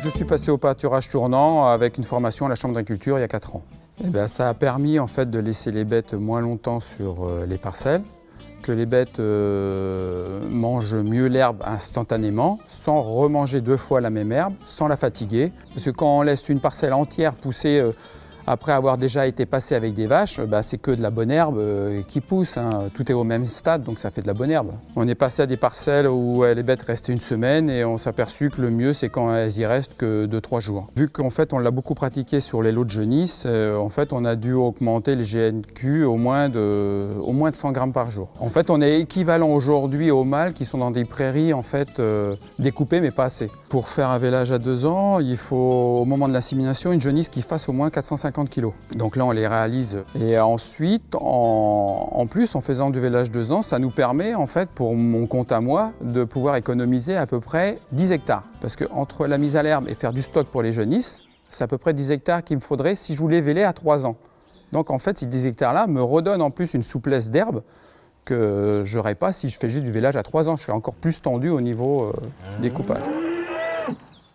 Je suis passé au pâturage tournant avec une formation à la Chambre d'agriculture il y a 4 ans. Ça a permis en fait de laisser les bêtes moins longtemps sur les parcelles, que les bêtes mangent mieux l'herbe instantanément, sans remanger 2 fois la même herbe, sans la fatiguer. Parce que quand on laisse une parcelle entière pousser après avoir déjà été passé avec des vaches, c'est que de la bonne herbe qui pousse, hein. Tout est au même stade, donc ça fait de la bonne herbe. On est passé à des parcelles où les bêtes restaient une semaine et on s'est aperçu que le mieux c'est quand elles y restent que 2-3 jours. Vu qu'en fait on l'a beaucoup pratiqué sur les lots de genisse, en fait on a dû augmenter le GNQ au moins de 100 grammes par jour. En fait on est équivalent aujourd'hui aux mâles qui sont dans des prairies en fait découpées mais pas assez. Pour faire un vélage à 2 ans, il faut au moment de l'insémination une genisse qui fasse au moins 450 kg. Donc là on les réalise. Et ensuite, en plus en faisant du vélage 2 ans, ça nous permet en fait pour mon compte à moi de pouvoir économiser à peu près 10 hectares. Parce que entre la mise à l'herbe et faire du stock pour les genisses, c'est à peu près 10 hectares qu'il me faudrait si je voulais véler à 3 ans. Donc en fait ces 10 hectares-là me redonnent en plus une souplesse d'herbe que je n'aurais pas si je fais juste du vélage à 3 ans. Je serais encore plus tendu au niveau découpage.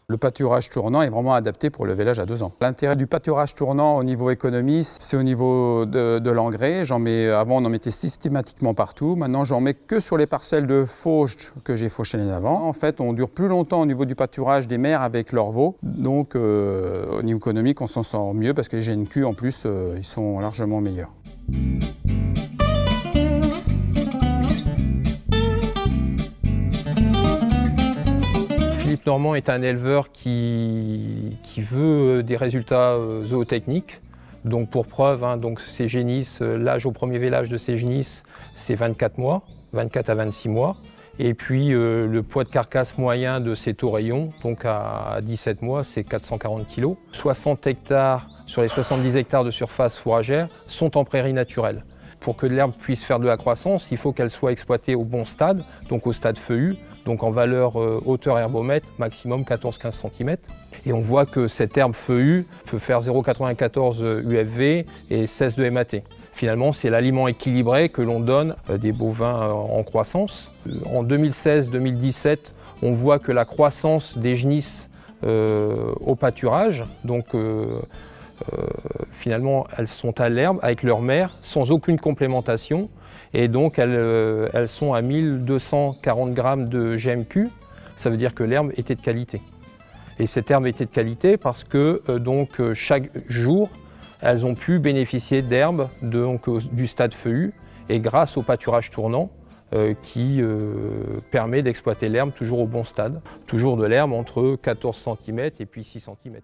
Le pâturage tournant est vraiment adapté pour le vélage à 2 ans. L'intérêt du pâturage tournant au niveau économie, c'est au niveau de l'engrais. Avant, on en mettait systématiquement partout. Maintenant, j'en mets que sur les parcelles de fauche que j'ai fauchées l'année avant. En fait, on dure plus longtemps au niveau du pâturage des mères avec leurs veaux. Donc, au niveau économique, on s'en sort mieux parce que les GNQ, en plus, ils sont largement meilleurs. Philippe Normand est un éleveur qui veut des résultats zootechniques. Donc pour preuve, donc ces génisses, l'âge au premier vélage de ces génisses, c'est 24 mois, 24 à 26 mois. Et puis le poids de carcasse moyen de ces taurillons, donc à 17 mois, c'est 440 kg. 60 hectares sur les 70 hectares de surface fourragère sont en prairie naturelle. Pour que l'herbe puisse faire de la croissance, il faut qu'elle soit exploitée au bon stade, donc au stade feuillu, donc en valeur hauteur herbomètre, maximum 14-15 cm. Et on voit que cette herbe feuillue peut faire 0,94 UFV et 16 de MAT. Finalement, c'est l'aliment équilibré que l'on donne des bovins en croissance. En 2016-2017, on voit que la croissance des genisses au pâturage, donc finalement, elles sont à l'herbe avec leur mère, sans aucune complémentation. Et donc, elles sont à 1240 grammes de GMQ. Ça veut dire que l'herbe était de qualité. Et cette herbe était de qualité parce que chaque jour, elles ont pu bénéficier d'herbe du stade feuillu et grâce au pâturage tournant qui permet d'exploiter l'herbe toujours au bon stade. Toujours de l'herbe entre 14 cm et puis 6 cm.